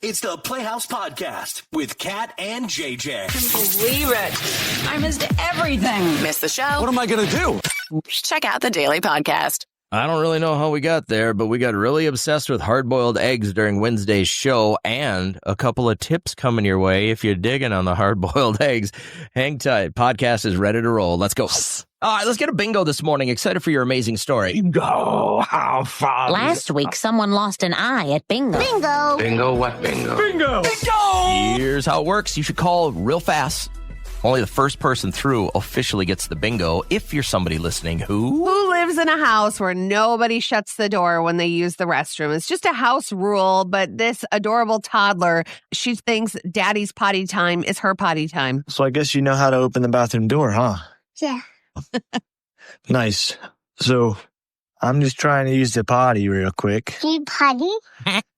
It's the Playhouse Podcast with Kat and JJ. Believe it. I missed everything. Missed the show? What am I going to do? Check out the Daily Podcast. I don't really know how we got there, but we got really obsessed with hard-boiled eggs during Wednesday's show, and a couple of tips coming your way if you're digging on the hard-boiled eggs. Hang tight. Podcast is ready to roll. Let's go. All right, let's get a bingo this morning. Excited for your amazing story. Bingo, how fun. Last week, someone lost an eye at bingo. Bingo! Bingo, what bingo? Bingo! Bingo! Here's how it works. You should call real fast. Only the first person through officially gets the bingo if you're somebody listening who lives in a house where nobody shuts the door when they use the restroom. It's just a house rule, but this adorable toddler, she thinks daddy's potty time is her potty time. So I guess you know how to open the bathroom door, huh? Yeah. Nice. So I'm just trying to use the potty real quick. You potty?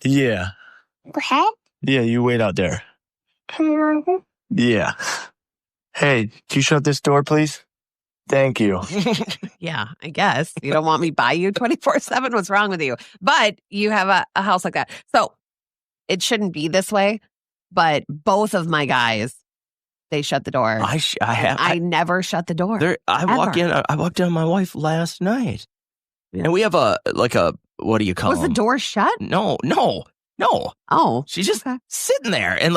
Yeah. What? Yeah, you wait out there. Yeah. Hey, can you shut this door, please? Thank you. Yeah, I guess. You don't want me by you 24/7? What's wrong with you? But you have a house like that. So it shouldn't be this way, but both of my guys, they shut the door. I never shut the door. I walked in on my wife last night. Yeah. And we have what do you call Was the door shut? No. Oh. She's just sitting there. And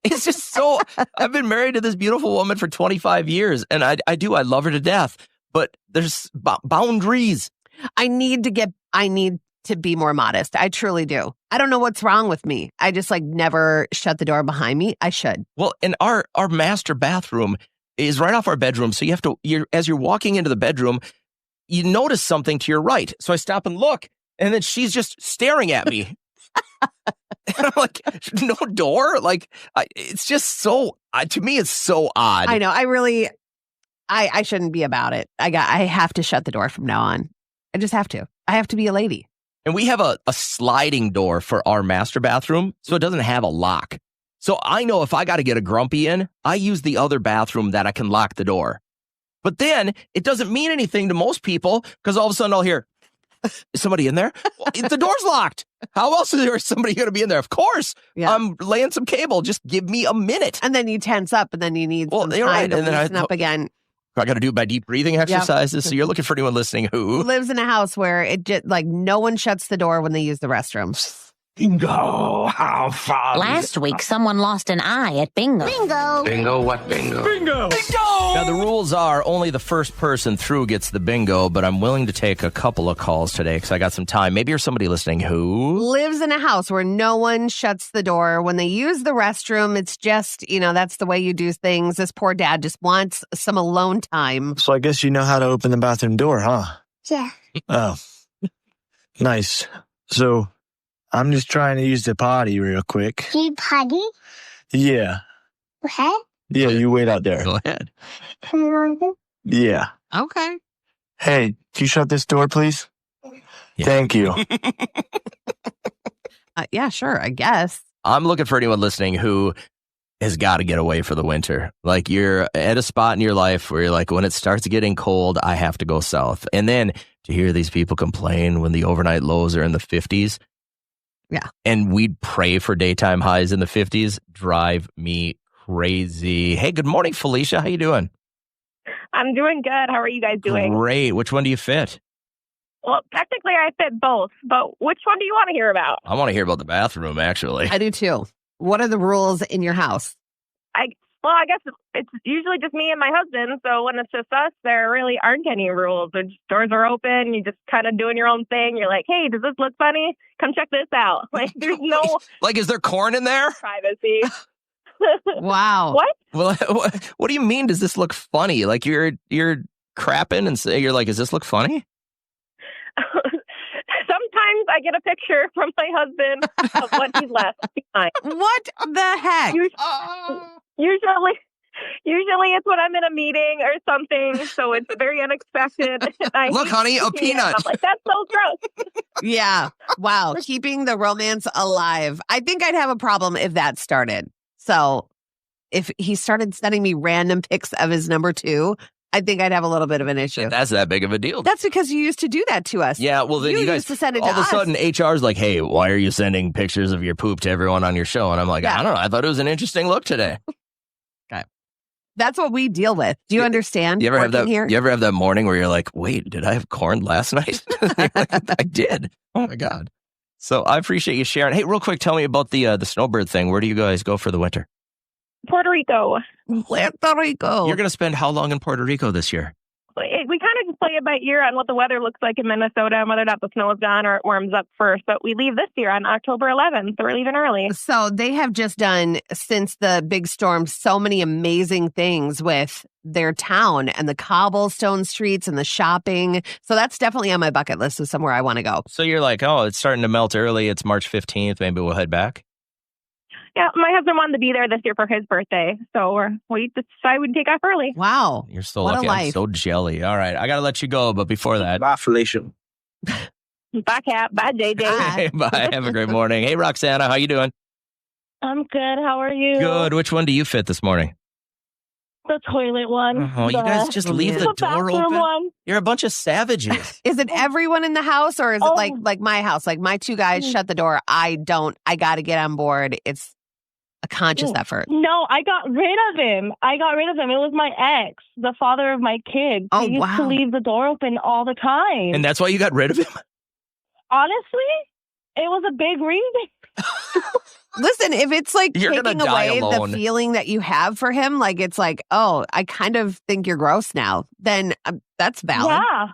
it's just so, I've been married to this beautiful woman for 25 years. And I love her to death. But there's boundaries. I need to be more modest. I truly do. I don't know what's wrong with me. I just never shut the door behind me. I should. Well, and our master bathroom is right off our bedroom. So as you're walking into the bedroom, you notice something to your right. So I stop and look, and then she's just staring at me. And I'm like, no door? It's just so, to me, it's so odd. I know. I shouldn't be about it. I have to shut the door from now on. I just have to. I have to be a lady. And we have a sliding door for our master bathroom, so it doesn't have a lock. So I know if I got to get a grumpy in, I use the other bathroom that I can lock the door. But then it doesn't mean anything to most people because all of a sudden I'll hear, is somebody in there? Well, the door's locked. How else is there somebody going to be in there? Of course. Yeah. I'm laying some cable. Just give me a minute. And then you tense up and then you need some time to loosen up again. I got to do it by deep breathing exercises. Yep. So you're looking for anyone listening who lives in a house where it just no one shuts the door when they use the restroom. Bingo, how fun. Last week, someone lost an eye at bingo. Bingo! Bingo, what bingo? Bingo! Bingo! Now, the rules are only the first person through gets the bingo, but I'm willing to take a couple of calls today because I got some time. Maybe you're somebody listening who lives in a house where no one shuts the door when they use the restroom. It's just, that's the way you do things. This poor dad just wants some alone time. So I guess you know how to open the bathroom door, huh? Yeah. Oh. Nice. So I'm just trying to use the potty real quick. You potty? Yeah. What? Yeah, you wait out there. Go ahead. Yeah. Okay. Hey, can you shut this door, please? Yeah. Thank you. Yeah, sure, I guess. I'm looking for anyone listening who has got to get away for the winter. You're at a spot in your life where you're like, when it starts getting cold, I have to go south. And then to hear these people complain when the overnight lows are in the 50s. Yeah. And we'd pray for daytime highs in the 50s. Drive me crazy. Hey, good morning, Felicia. How you doing? I'm doing good. How are you guys doing? Great. Which one do you fit? Well, technically I fit both, but which one do you want to hear about? I want to hear about the bathroom, actually. I do too. What are the rules in your house? I guess it's usually just me and my husband. So when it's just us, there really aren't any rules. The doors are open. You're just kind of doing your own thing. You're like, hey, does this look funny? Come check this out. There's no is there corn in there? Privacy. Wow. What? Well, what do you mean? Does this look funny? You're crapping and say, you're like, does this look funny? Sometimes I get a picture from my husband of what he's left behind. What the heck? Usually it's when I'm in a meeting or something, so it's very unexpected. Look, honey, a peanut. I'm like, that's so gross. Yeah. Wow. Keeping the romance alive. I think I'd have a problem if that started. So if he started sending me random pics of his number two, I think I'd have a little bit of an issue. That's that big of a deal. That's because you used to do that to us. Yeah, well, then you guys used to send it all to of a us. sudden HR's like, hey, why are you sending pictures of your poop to everyone on your show? And I'm like, I don't know. I thought it was an interesting look today. Okay. That's what we deal with. Do you understand? You ever have that? Here? You ever have that morning where you're like, wait, did I have corn last night? I did. Oh my God. So I appreciate you sharing. Hey, real quick, tell me about the snowbird thing. Where do you guys go for the winter? Puerto Rico. Puerto Rico. You're going to spend how long in Puerto Rico this year? We kind of just play it by ear on what the weather looks like in Minnesota and whether or not the snow is gone or it warms up first. But we leave this year on October 11th, so we're leaving early. So they have just done, since the big storm, so many amazing things with their town and the cobblestone streets and the shopping. So that's definitely on my bucket list of somewhere I want to go. So you're like, oh, it's starting to melt early. It's March 15th. Maybe we'll head back. Yeah, my husband wanted to be there this year for his birthday, so we decided we'd take off early. Wow. You're so What a lucky. I'm life. so jelly. All right. I got to let you go. But before that. Bye, Felicia. Bye, Kat. Bye, JJ. Bye. Have a great morning. Hey, Roxana, how you doing? I'm good. How are you? Good. Which one do you fit this morning? The toilet one. Oh, you guys just leave the door bathroom open? one. You're a bunch of savages. Is it everyone in the house or is it like my house? Like my two guys shut the door. I got to get on board. It's a conscious effort. No, I got rid of him. It was my ex, the father of my kids. Oh, he used to leave the door open all the time. And that's why you got rid of him? Honestly, it was a big reason. Listen, if it's like You're taking gonna die away alone. the feeling that you have for him, like it's like, oh, I kind of think you're gross now, then that's valid. Yeah.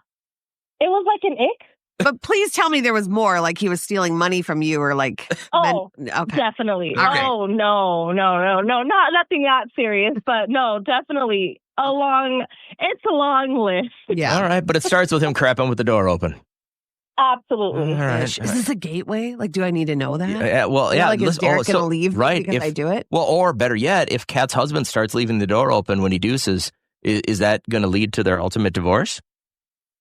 It was like an ick. But please tell me there was more, like he was stealing money from you or like. Okay. Definitely. Okay. Oh, no, nothing that serious, but no, definitely it's a long list. Yeah. All right. But it starts with him crapping with the door open. Absolutely. All right. Is this a gateway? Like, do I need to know that? Yeah, well, yeah. Like, is Derek going to leave right, because I do it? Well, or better yet, if Kat's husband starts leaving the door open when he deuces, is that going to lead to their ultimate divorce?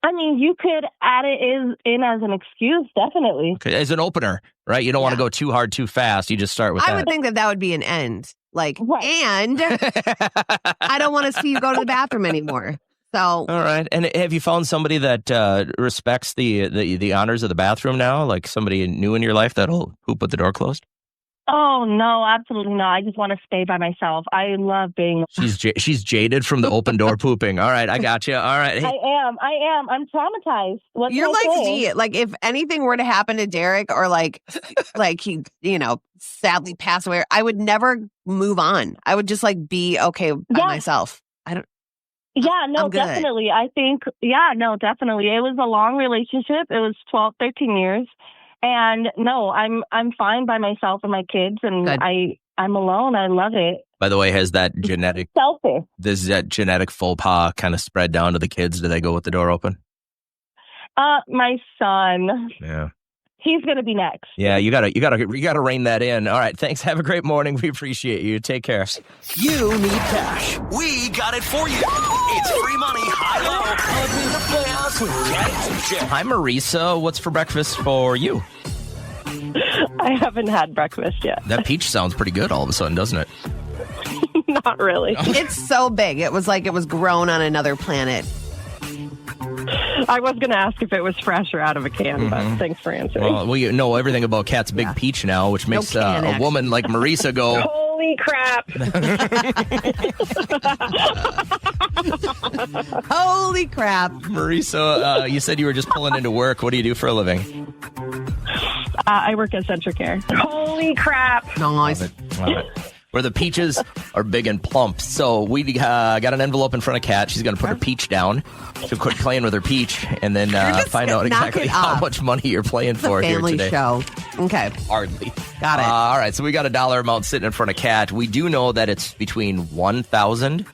I mean, you could add it in as an excuse, definitely. Okay, as an opener, right? You don't want to go too hard, too fast. You just start with I that. would think that would be an end. Like, Right. and I don't want to see you go to the bathroom anymore. So, All right. And have you found somebody that respects the honors of the bathroom now? Like somebody new in your life that'll poop with the door closed? Oh, no, absolutely not. I just want to stay by myself. I love being... She's jaded from the open door pooping. All right. I got you. All right. Hey. I am. I'm traumatized. What you're can I like say? me. Like, if anything were to happen to Derek or like he, sadly passed away, I would never move on. I would just like be okay by myself. Yeah, no, I'm good. definitely. I think, definitely. It was a long relationship. It was 12, 13 years. And no, I'm fine by myself and my kids, and Good. I'm alone. I love it. By the way, has that genetic faux pas kind of spread down to the kids? Do they go with the door open? My son. Yeah. He's gonna be next. Yeah, you gotta rein that in. All right, thanks. Have a great morning. We appreciate you. Take care. You need cash. We got it for you. It's free money, high-low, in the Playhouse with Kat and Jay. Hi, Marisa. What's for breakfast for you? I haven't had breakfast yet. That peach sounds pretty good all of a sudden, doesn't it? Not really. It's so big. It was like it was grown on another planet. I was going to ask if it was fresh or out of a can, but thanks for answering. Well, you know everything about Kat's big peach now, which makes a woman like Marisa go, holy crap. Holy crap. Marisa, you said you were just pulling into work. What do you do for a living? I work at Central Care. Holy crap. Nice. Love it. Where the peaches are big and plump. So we got an envelope in front of Kat. She's going to put her peach down. She'll quit playing with her peach and then find out exactly how much money you're playing for here today. Family show. Okay. Hardly. Got it. All right. So we got a dollar amount sitting in front of Kat. We do know that it's between $1,000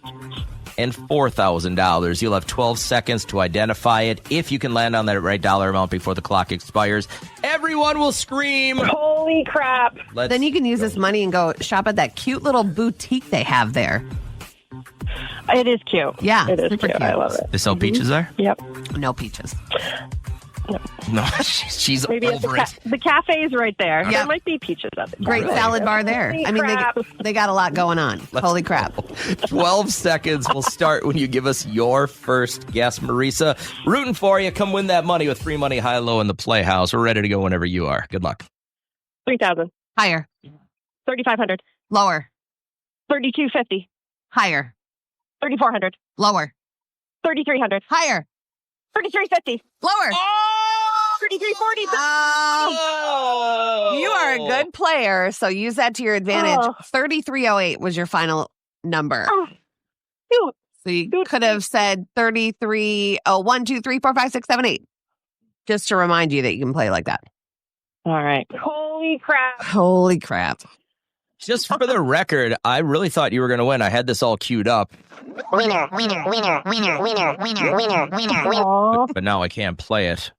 and $4,000. You'll have 12 seconds to identify it. If you can land on that right dollar amount before the clock expires, everyone will scream. Holy crap. Then you can use this money and go shop at that cute little boutique they have there. It is cute. Yeah. It is super cute. I love it. They sell peaches there? Yep. No peaches. No, she's Maybe over it. the cafe's right there. Yeah. There might be peaches at the Great cafe. salad bar there. Holy I mean, crap. they got a lot going on. Holy crap. 12 seconds will start when you give us your first guess, Marisa. Rooting for you. Come win that money with free money high-low in the Playhouse. We're ready to go whenever you are. Good luck. 3,000. Higher. 3,500. Lower. 3,250. Higher. 3,400. Lower. 3,300. Higher. 3,350. Lower. 3,340. Oh, you are a good player, so use that to your advantage. Oh. 3,308 was your final number. Oh. Phew. So you could have said 33. Oh, 1, 2, 3, 4, 5, 6, 7, 8. Just to remind you that you can play like that. All right. Holy crap. Holy crap. Just for the record, I really thought you were going to win. I had this all queued up, Winner, winner, winner, winner, winner, winner, winner, winner, winner. Oh, but now I can't play it.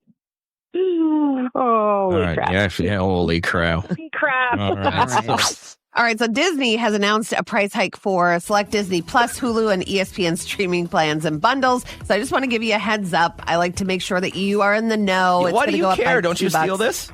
holy All right. crap. Yeah, holy crap. Holy crap. All right. All right, so Disney has announced a price hike for select Disney Plus, Hulu, and ESPN streaming plans and bundles. So I just want to give you a heads up. I like to make sure that you are in the know. It's Why gonna do go you up by care? Don't you $2. steal this?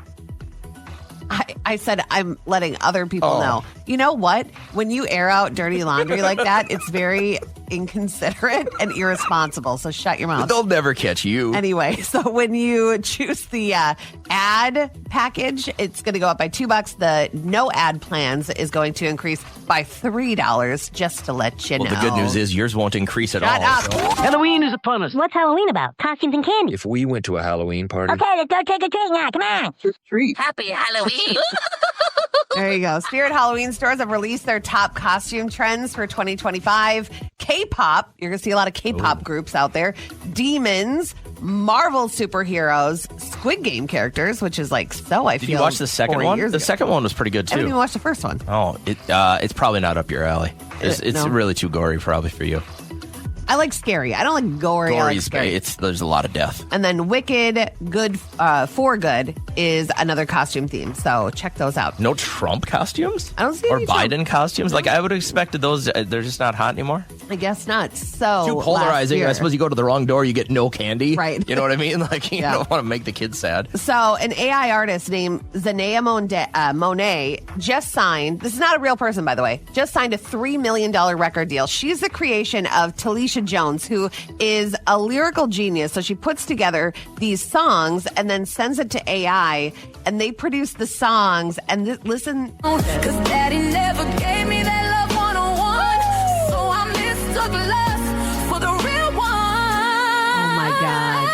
I said I'm letting other people Oh. know. You know what? When you air out dirty laundry like that, it's very inconsiderate and irresponsible. So shut your mouth. They'll never catch you. Anyway, so when you choose the ad package, it's going to go up by $2. The no ad plans is going to increase by $3, just to let you know. Well, the good news is yours won't increase at Shut all. up. so- Halloween is upon us. What's Halloween about? Costumes and candy. If we went to a Halloween party, Okay, let's go trick or treat now. Come on. Happy Halloween. There you go. Spirit Halloween stores have released their top costume trends for 2025. K-pop, you're going to see a lot of K-pop groups out there. Demons, Marvel superheroes, Squid Game characters, which is like so, I Did feel. you watch the second 4 one? years The ago. second one was pretty good I didn't too. even watch the first one. Oh, it's probably not up your alley. It's No. really too gory, probably for you. I like scary. I don't like gory. I like Gory's scary. there's a lot of death. And then Wicked, Good for Good is another costume theme. So check those out. No Trump costumes? I don't see Or any Trump. Biden costumes? Like I would have expected those. They're just not hot anymore. I guess not. So Too last polarizing. year- I suppose you go to the wrong door, you get no candy. Right. You know what I mean? Like you Yeah. don't want to make the kids sad. So, an AI artist named Zanea Monet just signed, this is not a real person, by the way, just signed a $3 million record deal. She's the creation of Talisha Jones, who is a lyrical genius. So, she puts together these songs and then sends it to AI, and they produce the songs. And listen. Cause daddy never gave me that love 101. So I mistook lust for the real one. Oh my God.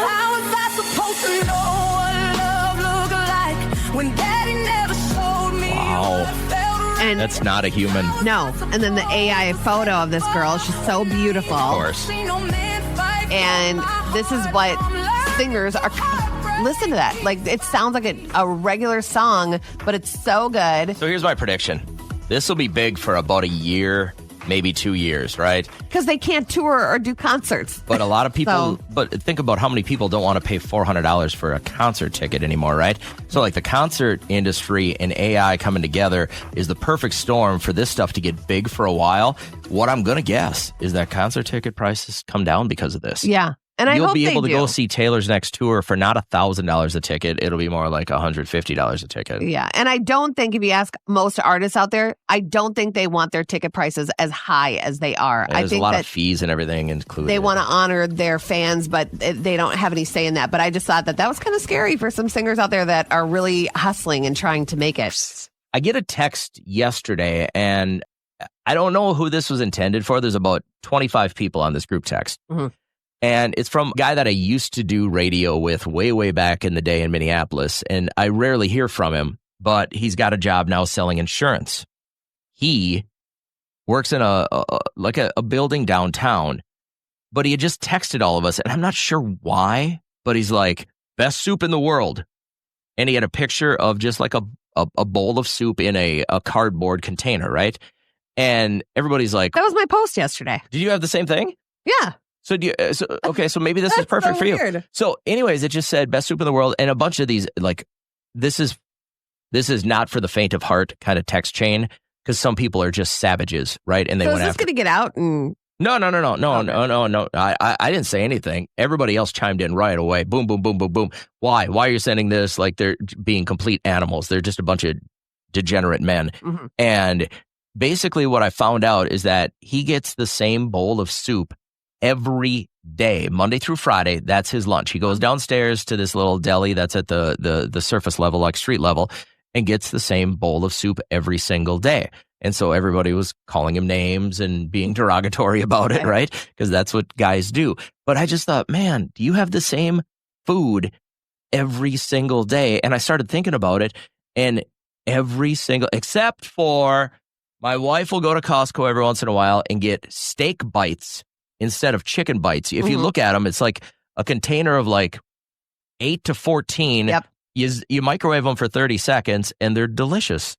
How was I supposed to know what love looked like when daddy never showed me Wow. what I felt? And That's not a human. no. And then the AI photo of this girl, she's so beautiful. Of course. See no man fight for And my this is heart. what I'm learning singers are. my Listen to that. Like, it sounds like a regular song, but it's so good. So here's my prediction. This will be big for about a year, maybe 2 years, right? Because they can't tour or do concerts. But a lot of people, So- but think about how many people don't want to pay $400 for a concert ticket anymore, right? So like the concert industry and AI coming together is the perfect storm for this stuff to get big for a while. What I'm going to guess is that concert ticket prices come down because of this. Yeah. And I You'll hope be they able to do. go see Taylor's next tour for not $1,000 a ticket. It'll be more like $150 a ticket. Yeah. And I don't think, if you ask most artists out there, I don't think they want their ticket prices as high as they are. And I there's think a lot that of fees and everything included. they want to honor their fans, but they don't have any say in that. But I just thought that was kind of scary for some singers out there that are really hustling and trying to make it. I get a text yesterday, and I don't know who this was intended for. There's about 25 people on this group text. Mhm. And it's from a guy that I used to do radio with way, way back in the day in Minneapolis. And I rarely hear from him, but he's got a job now selling insurance. He works in a building downtown, but he had just texted all of us, and I'm not sure why, but he's like, best soup in the world. And he had a picture of just like a bowl of soup in a cardboard container, right? And everybody's like, That was my post yesterday. did you have the same thing? Yeah. So so maybe this is That's perfect so for you. weird. So anyways, it just said best soup in the world, and a bunch of these, like, this is not for the faint of heart kind of text chain, because some people are just savages, right? And they So went is this after. going to get out? And No. I didn't say anything. Everybody else chimed in right away. Boom, boom, boom, boom, boom. Why? Why are you sending this? Like they're being complete animals. They're just a bunch of degenerate men. Mhm. And basically what I found out is that he gets the same bowl of soup every day, Monday through Friday. That's his lunch. He goes downstairs to this little deli that's at the surface level, like street level, and gets the same bowl of soup every single day. And so everybody was calling him names and being derogatory about it, right? Because that's what guys do. But I just thought, man, do you have the same food every single day? And I started thinking about it, and every single, except for my wife will go to Costco every once in a while and get steak bites instead of chicken bites. If you look at them, it's like a container of like 8 to 14. Yep. You microwave them for 30 seconds and they're delicious.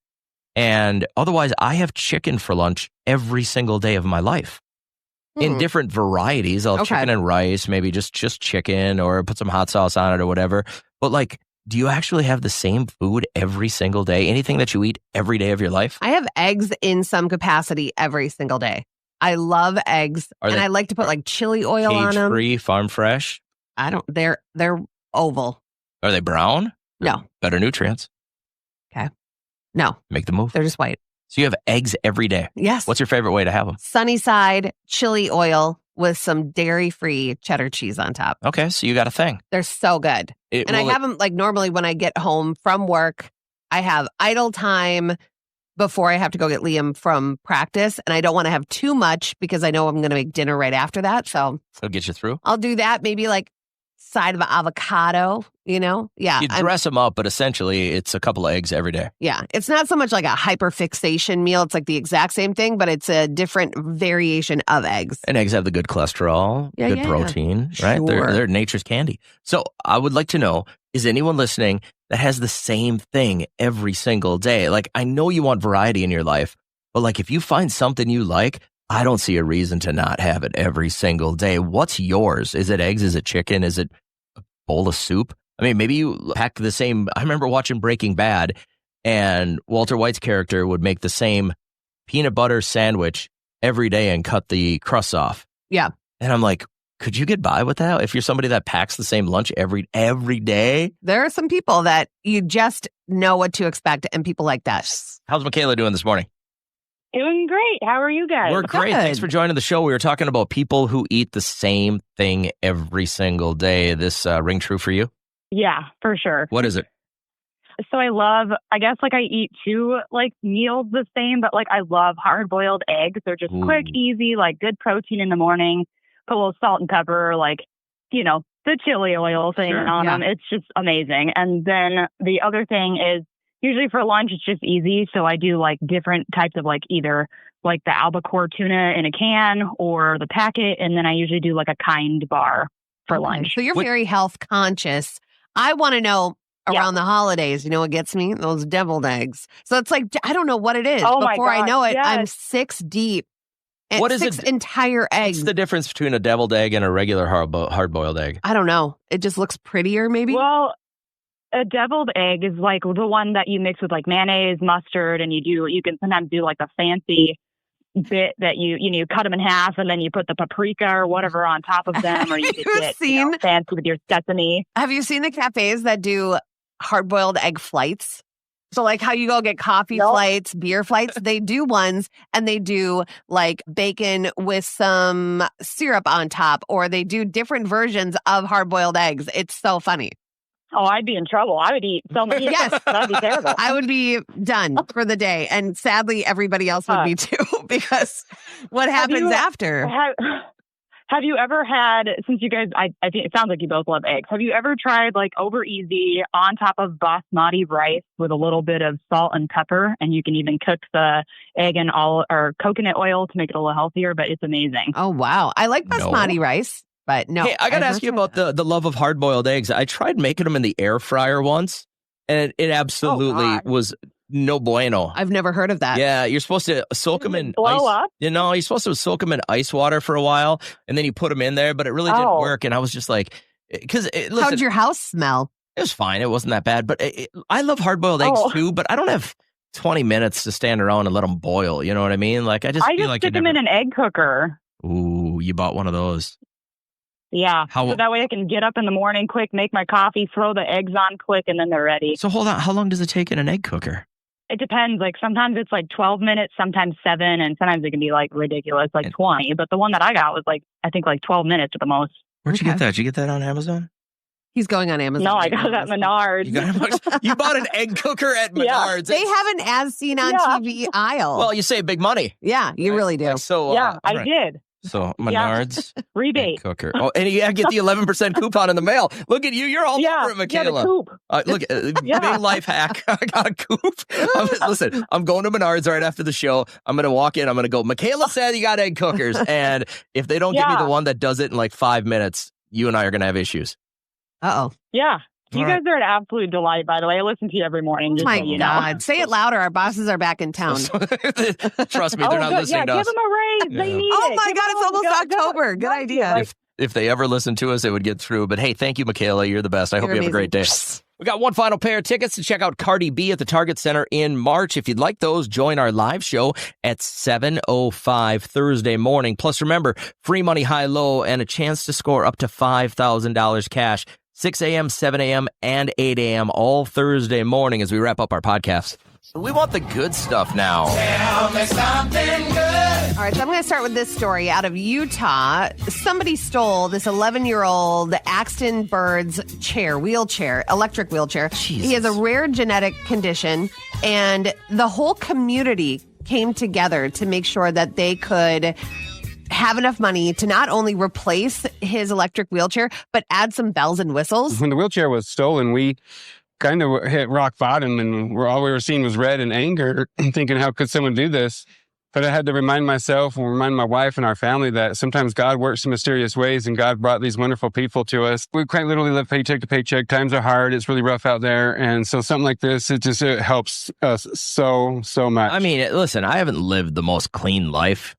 And otherwise, I have chicken for lunch every single day of my life in different varieties. I'll have chicken and rice, maybe just chicken, or put some hot sauce on it or whatever. But like, do you actually have the same food every single day? Anything that you eat every day of your life? I have eggs in some capacity every single day. I love eggs, and I like to put like chili oil on them. Cage-free, farm fresh? They're oval. Are they brown? No. Better nutrients. Okay. No. Make the move. They're just white. So you have eggs every day? Yes. What's your favorite way to have them? Sunny side, chili oil with some dairy-free cheddar cheese on top. Okay, so you got a thing. They're so good. I have them like normally when I get home from work, I have idle time before I have to go get Liam from practice. And I don't want to have too much because I know I'm going to make dinner right after that. So it'll get you through? I'll do that. Maybe like side of avocado, you know? Yeah. You dress them up, but essentially it's a couple of eggs every day. Yeah. It's not so much like a hyperfixation meal. It's like the exact same thing, but it's a different variation of eggs. And eggs have the good cholesterol, good protein, right? Sure. They're nature's candy. So I would like to know, is anyone listening that has the same thing every single day? Like, I know you want variety in your life, but like if you find something you like, I don't see a reason to not have it every single day. What's yours? Is it eggs? Is it chicken? Is it a bowl of soup? I mean, maybe you pack the same. I remember watching Breaking Bad, and Walter White's character would make the same peanut butter sandwich every day and cut the crusts off. Yeah. And I'm like, could you get by with that if you're somebody that packs the same lunch every day? There are some people that you just know what to expect, and people like that. How's Michaela doing this morning? Doing great. How are you guys? We're great. Good. Thanks for joining the show. We were talking about people who eat the same thing every single day. This ring true for you? Yeah, for sure. What is it? So I guess like I eat two like meals the same, but like I love hard-boiled eggs. They're just quick, easy, like good protein in the morning. Put a little salt and pepper, like, you know, the chili oil thing on them. It's just amazing. And then the other thing is usually for lunch, it's just easy. So I do like different types of like either like the albacore tuna in a can or the packet. And then I usually do like a kind bar for lunch. So you're very health conscious. I want to know around the holidays, you know what gets me? Those deviled eggs. So it's like, I don't know what it is. Before I know it, I'm 6 deep. And what is 6 it? Entire eggs. What's the difference between a deviled egg and a regular hard-boiled egg? I don't know. It just looks prettier, maybe? Well, a deviled egg is like the one that you mix with like mayonnaise, mustard, and you can sometimes do like a fancy bit that you cut them in half and then you put the paprika or whatever on top of them, or you could get fancy with your sesame. Have you seen the cafes that do hard-boiled egg flights? So like how you go get coffee flights, beer flights, they do ones and they do like bacon with some syrup on top, or they do different versions of hard-boiled eggs. It's so funny. Oh, I'd be in trouble. I would eat so many. Yes. That'd be terrible. I would be done for the day. And sadly, everybody else would be too, because what happens after? Have you ever had, since you guys, I think it sounds like you both love eggs. Have you ever tried like over easy on top of basmati rice with a little bit of salt and pepper? And you can even cook the egg in or coconut oil to make it a little healthier, but it's amazing. Oh, wow. I like basmati rice, but no. Hey, I got to ask you about the love of hard-boiled eggs. I tried making them in the air fryer once, and it absolutely was no bueno. I've never heard of that. Yeah, you're supposed to soak them in blow ice. up? You know, you're supposed to soak them in ice water for a while, and then you put them in there, but it really didn't work. And I was just like, because how'd your house smell? It was fine. It wasn't that bad. But I love hard-boiled eggs too, but I don't have 20 minutes to stand around and let them boil. You know what I mean? Like I just feel like stick them in an egg cooker. Ooh. you bought one of those. Yeah. How- So that way I can get up in the morning quick, make my coffee, throw the eggs on quick, and then they're ready. So hold on. How long does it take in an egg cooker? It depends. Like sometimes it's like 12 minutes, sometimes 7, and sometimes it can be like ridiculous, like 20. But the one that I got was like, I think like 12 minutes at the most. Where'd you get that? Did you get that on Amazon? He's going on Amazon. No, I got it at Menards. You bought an egg cooker at Menards. They have an as seen on TV aisle. Well, you save big money. Yeah, you really do. So Yeah, I right. did. So Menards Rebate. egg cooker. Oh, and you get the 11% coupon in the mail. Look at you. You're all over it, Michaela. Yeah, the coop. Look, big life hack. I got a coop. Listen, I'm going to Menards right after the show. I'm going to walk in. I'm going to go, Michaela said you got egg cookers. And if they don't give me the one that does it in like 5 minutes, you and I are going to have issues. Uh-oh. Yeah. You All guys are an absolute delight, by the way. I listen to you every morning. Just My so you God. know. Say it louder. Our bosses are back in town. Trust me, they're not listening to give us. them a raise. Yeah. They need Oh it. my Give God, them it's almost go- October. Good idea. If they ever listen to us, it would get through. But hey, thank you, Michaela. You're the best. I hope You're you have a great day. amazing. We got one final pair of tickets to check out Cardi B at the Target Center in March. If you'd like those, join our live show at 7:05 Thursday morning. Plus, remember, free money high-low and a chance to score up to $5,000 cash. 6 a.m., 7 a.m., and 8 a.m. all Thursday morning as we wrap up our podcast. We want the good stuff now. Tell me something good. All right, so I'm going to start with this story out of Utah. Somebody stole this 11-year-old Axton Bird's wheelchair, electric wheelchair. Jesus. He has a rare genetic condition, and the whole community came together to make sure that they could have enough money to not only replace his electric wheelchair, but add some bells and whistles. When the wheelchair was stolen, we kind of hit rock bottom, and all we were seeing was red and anger, thinking, how could someone do this? But I had to remind myself and remind my wife and our family that sometimes God works in mysterious ways, and God brought these wonderful people to us. We quite literally live paycheck to paycheck. Times are hard. It's really rough out there. And so something like this, it helps us so much. I mean, listen, I haven't lived the most clean life,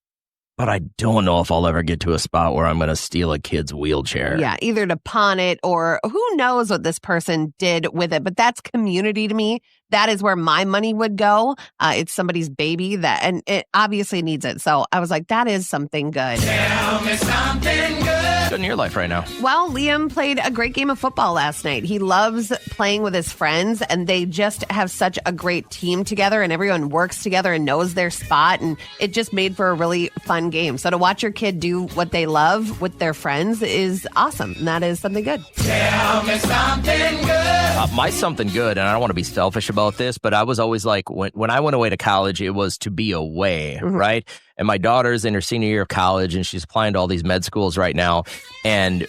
but I don't know if I'll ever get to a spot where I'm going to steal a kid's wheelchair. Yeah, either to pawn it or who knows what this person did with it. But that's community to me. That is where my money would go. It's somebody's baby and it obviously needs it. So I was like, that is something good. Tell me something good. Good in your life right now. Well, Liam played a great game of football last night. He loves playing with his friends, and they just have such a great team together, and everyone works together and knows their spot, and it just made for a really fun game. So to watch your kid do what they love with their friends is awesome, and that is something good. Tell me something good. My something good, and I don't want to be selfish about this, but I was always like, when I went away to college, it was to be away, right? And my daughter's in her senior year of college, and she's applying to all these med schools right now. And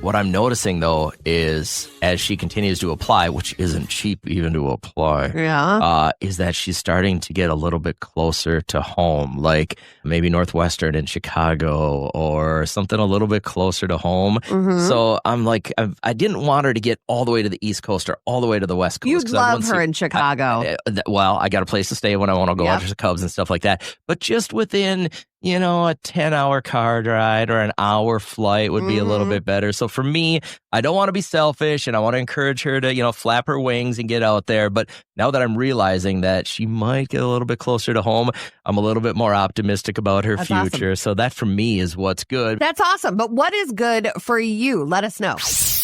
what I'm noticing, though, is as she continues to apply, which isn't cheap even to apply, is that she's starting to get a little bit closer to home, like maybe Northwestern in Chicago or something a little bit closer to home. So I'm like, I didn't want her to get all the way to the East Coast or all the way to the West Coast. You'd love her in Chicago. Well, I got a place to stay when I want to go watch the Cubs and stuff like that. But just within, a 10-hour car ride or an hour flight would be a little bit better. So for me, I don't want to be selfish, and I want to encourage her to, flap her wings and get out there. But now that I'm realizing that she might get a little bit closer to home, I'm a little bit more optimistic about her future. Awesome. So that for me is what's good. That's awesome. But what is good for you? Let us know.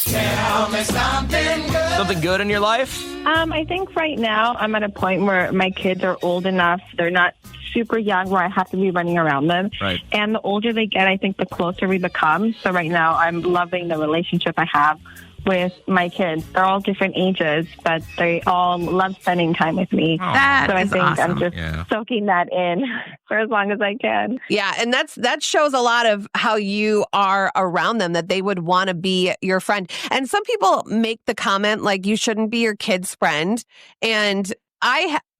Tell me something good. Something good in your life? I think right now I'm at a point where my kids are old enough. They're not super young where I have to be running around them. Right. And the older they get, I think the closer we become. So right now I'm loving the relationship I have with my kids. They're all different ages, but they all love spending time with me. Oh, that so I is think awesome. I'm just soaking that in for as long as I can. Yeah, and that shows a lot of how you are around them, that they would want to be your friend. And some people make the comment like you shouldn't be your kid's friend. And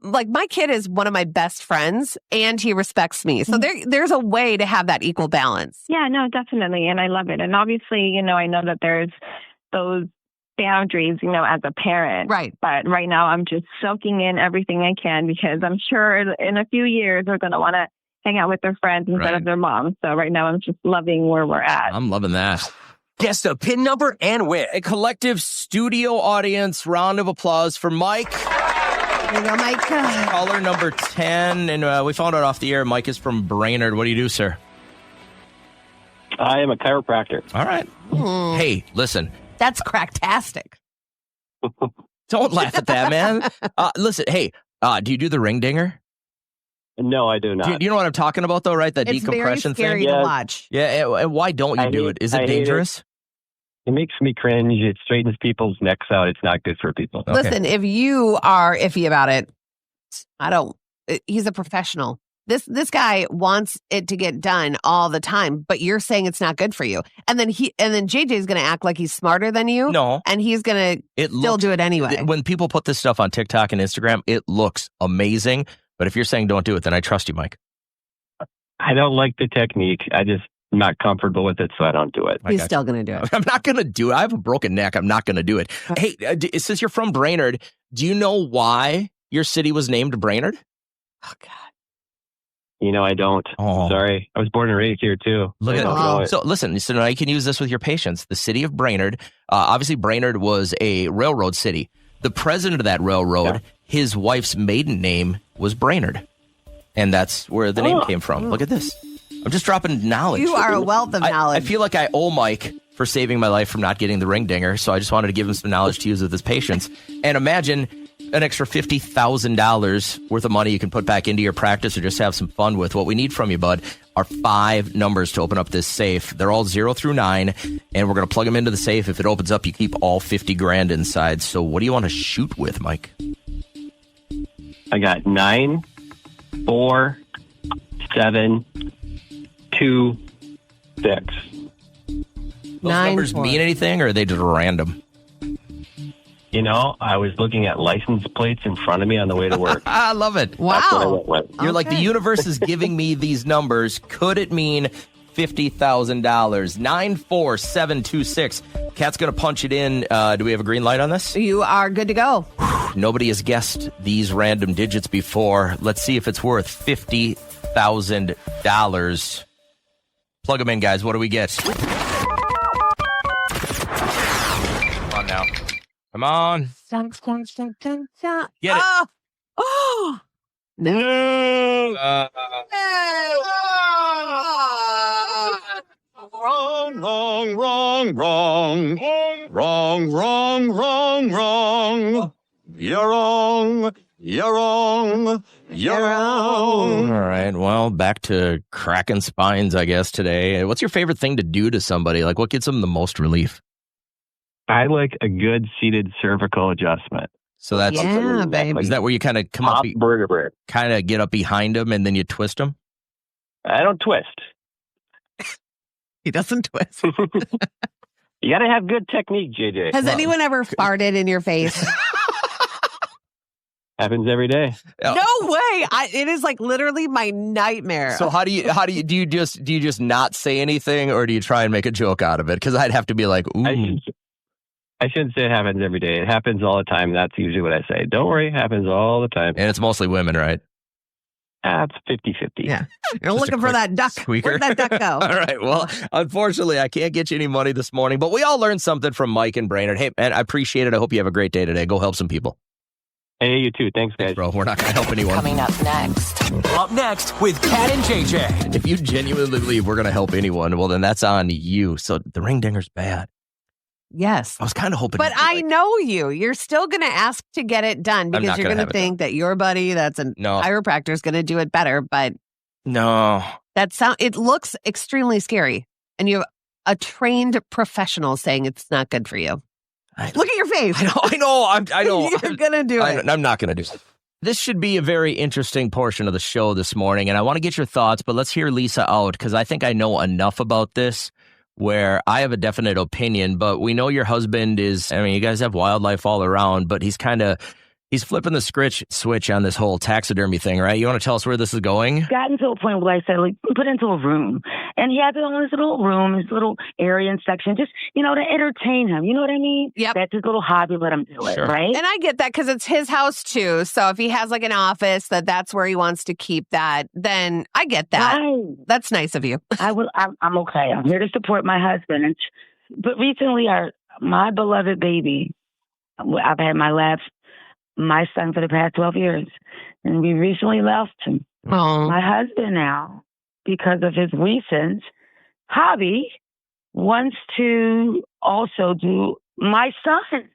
my kid is one of my best friends, and he respects me. So there's a way to have that equal balance. Yeah, no, definitely. And I love it. And obviously, I know that there's those boundaries, as a parent. Right. But right now I'm just soaking in everything I can, because I'm sure in a few years they're going to want to hang out with their friends instead of their mom. So right now I'm just loving where we're at. I'm loving that. Guess the PIN number and win. A collective studio audience round of applause for Mike. There you go, Mike. Caller number 10. And we found out off the air, Mike is from Brainerd. What do you do, sir? I am a chiropractor. All right. Hey, listen. That's cracktastic. Don't laugh at that, man. Listen, hey, do you do the ring dinger? No, I do not. Do you know what I'm talking about, though, right? That It's decompression very scary thing? to watch. Yeah, and why don't you do it? Is it dangerous? It makes me cringe. It straightens people's necks out. It's not good for people. Okay. Listen, if you are iffy about it, he's a professional. This guy wants it to get done all the time, but you're saying it's not good for you. And then JJ's going to act like he's smarter than you. No. And he's going to still do it anyway. When people put this stuff on TikTok and Instagram, it looks amazing. But if you're saying don't do it, then I trust you, Mike. I don't like the technique. I just not comfortable with it, so I don't do it. He's still going to do it. I'm not going to do it. I have a broken neck. I'm not going to do it. Hey, since you're from Brainerd, do you know why your city was named Brainerd? Oh, God. You know, I don't. Oh. Sorry. I was born and raised here, too. Look at that. So listen, so now you can use this with your patients. The city of Brainerd, obviously Brainerd was a railroad city. The president of that railroad, his wife's maiden name was Brainerd. And that's where the name came from. Look at this. I'm just dropping knowledge. You are a wealth of knowledge. I feel like I owe Mike for saving my life from not getting the ring dinger. So I just wanted to give him some knowledge to use with his patients. And imagine an extra $50,000 worth of money you can put back into your practice or just have some fun with. What we need from you, bud, are 5 numbers to open up this safe. They're all 0 through 9, and we're going to plug them into the safe. If it opens up, you keep all 50 grand inside. So what do you want to shoot with, Mike? I got 9, 4, 7, 2, 6. Those numbers mean anything, or are they just random? You know, I was looking at license plates in front of me on the way to work. I love it. Wow. That's what I went with. You're like, the universe is giving me these numbers. Could it mean $50,000? 94726. Kat's going to punch it in. Do we have a green light on this? You are good to go. Nobody has guessed these random digits before. Let's see if it's worth $50,000. Plug them in, guys. What do we get? Come on now. Come on. Get it. Oh. No. Wrong, wrong, wrong, wrong. Wrong, wrong, wrong, wrong. You're wrong. You're wrong. You're wrong. All right. Well, back to cracking spines, I guess, today. What's your favorite thing to do to somebody? Like, what gets them the most relief? I like a good seated cervical adjustment. So that's baby. Is that where you kind of come up, vertebrae, kind of get up behind them, and then you twist them? I don't twist. He doesn't twist. You got to have good technique, JJ. Has anyone ever farted in your face? Happens every day. No way. It is like literally my nightmare. So do you just not say anything, or do you try and make a joke out of it? Because I'd have to be like, ooh. I shouldn't say it happens every day. It happens all the time. That's usually what I say. Don't worry, it happens all the time. And it's mostly women, right? It's 50-50. Yeah. You're looking for that duck. Squeaker. Where'd that duck go? All right. Well, unfortunately, I can't get you any money this morning, but we all learned something from Mike and Brainerd. Hey, man, I appreciate it. I hope you have a great day today. Go help some people. Hey, you too. Thanks, guys. Bro, we're not going to help anyone. Coming up next. Up next with Kat and JJ. If you genuinely believe we're going to help anyone, well, then that's on you. So the ring dinger's bad. Yes. I was kind of hoping. But I know you. You're still going to ask to get it done because you're going to think that your buddy that's a chiropractor is going to do it better. But no. It looks extremely scary. And you have a trained professional saying it's not good for you. Look at your face. I know. You're going to do it. I'm not going to do it. This should be a very interesting portion of the show this morning. And I want to get your thoughts, but let's hear Lisa out because I think I know enough about this where I have a definite opinion, but we know your husband is, I mean, you guys have wildlife all around, but he's flipping the switch on this whole taxidermy thing, right? You want to tell us where this is going? Gotten to a point where I said, like, put into a room. And he has it on his little room, his little area and section, just, to entertain him. You know what I mean? Yep. That's his little hobby, let him do it, right? And I get that because it's his house too. So if he has like an office that's where he wants to keep that, then I get that. Right. That's nice of you. I'm okay. I'm here to support my husband. But recently, my beloved baby, I've had my son for the past 12 years. And we recently lost him. Oh. My husband now, because of his recent hobby wants to also do my son.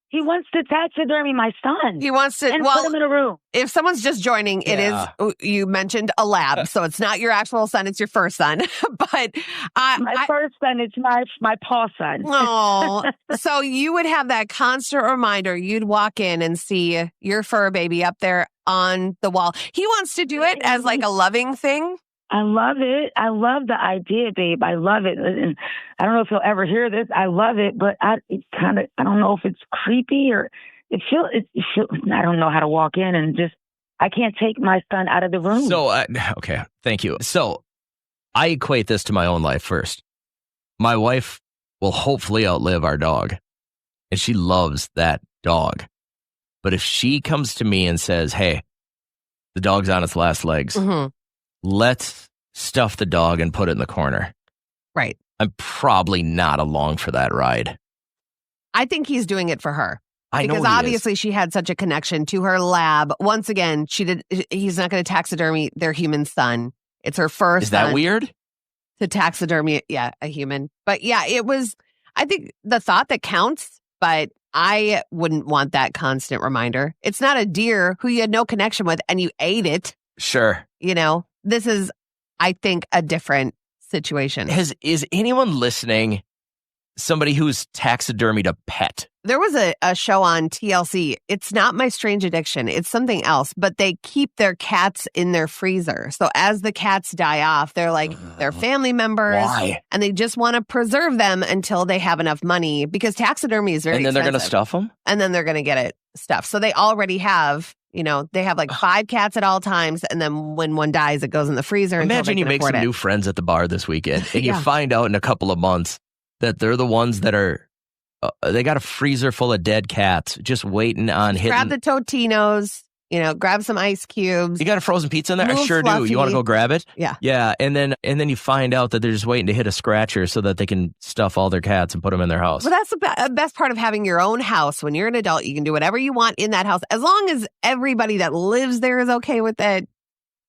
He wants to taxidermy my son. He wants to and put him in a room. If someone's just joining, it is, you mentioned a lab, so it's not your actual son, it's your first son. But my first son, it's my paw son. Oh, so you would have that constant reminder. You'd walk in and see your fur baby up there on the wall. He wants to do it as like a loving thing. I love it. I love the idea, babe. I love it. And I don't know if he'll ever hear this. I love it, but I don't know if it's creepy or it feels, I don't know how to walk in and just, I can't take my son out of the room. So, okay. Thank you. So I equate this to my own life first. My wife will hopefully outlive our dog, and she loves that dog. But if she comes to me and says, hey, the dog's on its last legs, let's stuff the dog and put it in the corner. Right. I'm probably not along for that ride. I think he's doing it for her. I know because obviously she had such a connection to her lab. Once again, he's not going to taxidermy their human son. It's her first Is that son weird? to taxidermy, a human. But yeah, it was, I think, the thought that counts, but I wouldn't want that constant reminder. It's not a deer who you had no connection with and you ate it. Sure. You know, this is, I think, a different situation. Is anyone listening somebody who's taxidermied a pet? There was a show on TLC. It's not My Strange Addiction. It's something else, but they keep their cats in their freezer. So as the cats die off, they're like their family members. Why? And they just want to preserve them until they have enough money because taxidermy is very And then they're going to expensive. stuff them? And then they're going to get it stuffed. So they already have, they have like 5 cats at all times. And then when one dies, it goes in the freezer. Imagine you make some new friends at the bar this weekend and you find out in a couple of months that they're the ones that are, they got a freezer full of dead cats just waiting on hitting. Grab the Totinos, grab some ice cubes. You got a frozen pizza in there? I Little sure fluffy. do. You want to go grab it? Yeah. Yeah. And then you find out that they're just waiting to hit a scratcher so that they can stuff all their cats and put them in their house. Well, that's the best part of having your own house. When you're an adult, you can do whatever you want in that house, as long as everybody that lives there is okay with it.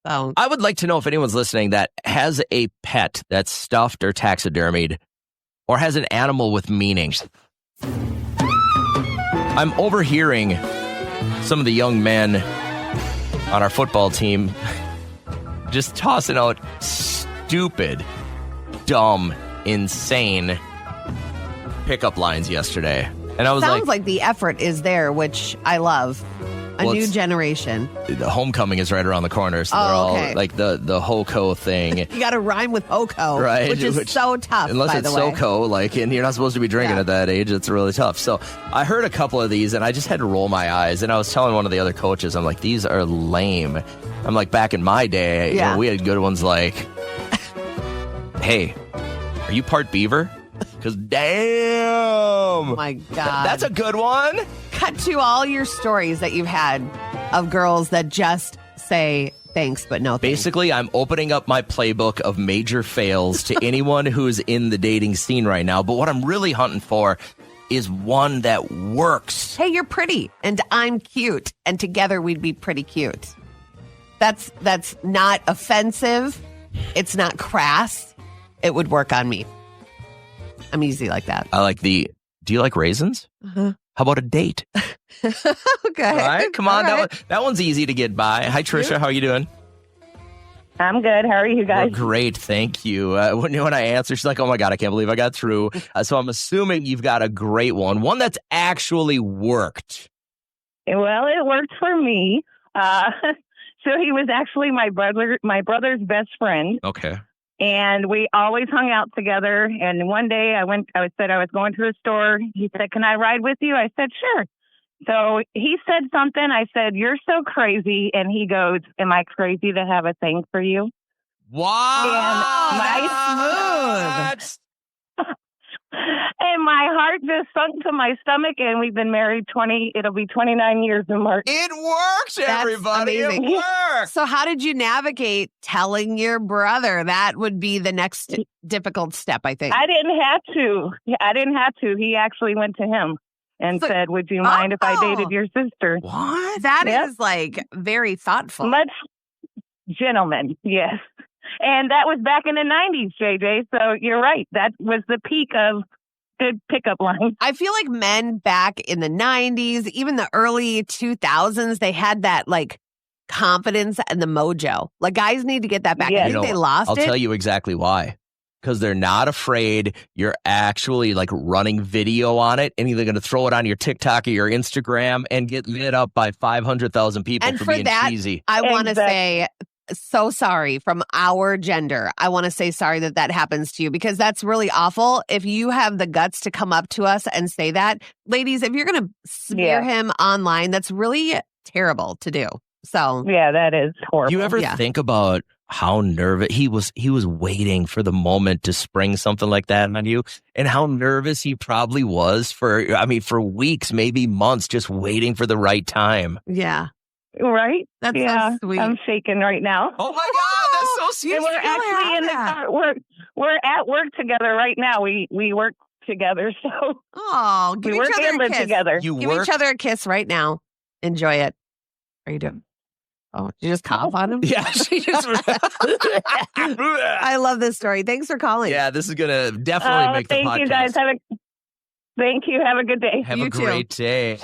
So I would like to know if anyone's listening that has a pet that's stuffed or taxidermied or has an animal with meaning. I'm overhearing some of the young men on our football team just tossing out stupid, dumb, insane pickup lines yesterday. And I was sounds like the effort is there, which I love. A new generation. The homecoming is right around the corner, so they're all like the HOCO thing. You got to rhyme with HOCO, right? Which is so tough. Unless by it's the way. SoCo, and you're not supposed to be drinking at that age. It's really tough. So I heard a couple of these, and I just had to roll my eyes. And I was telling one of the other coaches, I'm like, these are lame. I'm like, back in my day, we had good ones like, hey, are you part beaver? Because damn. Oh my God. That's a good one. Cut to all your stories that you've had of girls that just say thanks, but no thanks. Basically, I'm opening up my playbook of major fails to anyone who's in the dating scene right now. But what I'm really hunting for is one that works. Hey, you're pretty and I'm cute. And together we'd be pretty cute. That's not offensive. It's not crass. It would work on me. I'm easy like that. I like do you like raisins? Uh-huh. How about a date? Okay. All right, come on. All right. That one's easy to get by. Hi, Trisha. How are you doing? I'm good. How are you guys? We're great. Thank you. When I answer, she's like, oh my God, I can't believe I got through. So I'm assuming you've got a great one that's actually worked. Well, it worked for me. So he was actually my brother's best friend. Okay. And we always hung out together. And one day I said I was going to the store. He said, can I ride with you? I said, sure. So he said something. I said, you're so crazy. And he goes, am I crazy to have a thing for you? Wow. That's smooth. And my heart just sunk to my stomach. And we've been married it'll be 29 years in March. It works, everybody. That's amazing. It works. So how did you navigate telling your brother? That would be the next difficult step, I think. I didn't have to. He actually went to him and said, would you mind if I dated your sister? What? That is like very thoughtful. Much gentleman, yes. And that was back in the 90s, JJ. So you're right. That was the peak of good pickup lines. I feel like men back in the 90s, even the early 2000s, they had that like confidence and the mojo. Like guys need to get that back. Yeah. I think they lost I'll it. tell you exactly why. Because they're not afraid you're actually like running video on it and either going to throw it on your TikTok or your Instagram and get lit up by 500,000 people And for for being that, cheesy. I want to say so sorry from our gender. I want to say sorry that happens to you because that's really awful. If you have the guts to come up to us and say that, ladies, if you're going to smear him online, that's really terrible to do. So yeah, that is horrible. Do you ever think about how nervous he was waiting for the moment to spring something like that on you, and how nervous he probably was for weeks, maybe months, just waiting for the right time. Yeah. Right? That's so sweet. I'm shaking right now. Oh my God, that's so sweet. And we're actually in the car. We're at work together right now. We work together, so oh, give we work each other and a live kiss. together. Give each other a kiss right now. Enjoy it. How are you doing? Oh, did you just cough on him? Yeah, she just. I love this story. Thanks for calling. Yeah, this is gonna definitely make the podcast. Thank you guys. Thank you. Have a good day. Have a great day.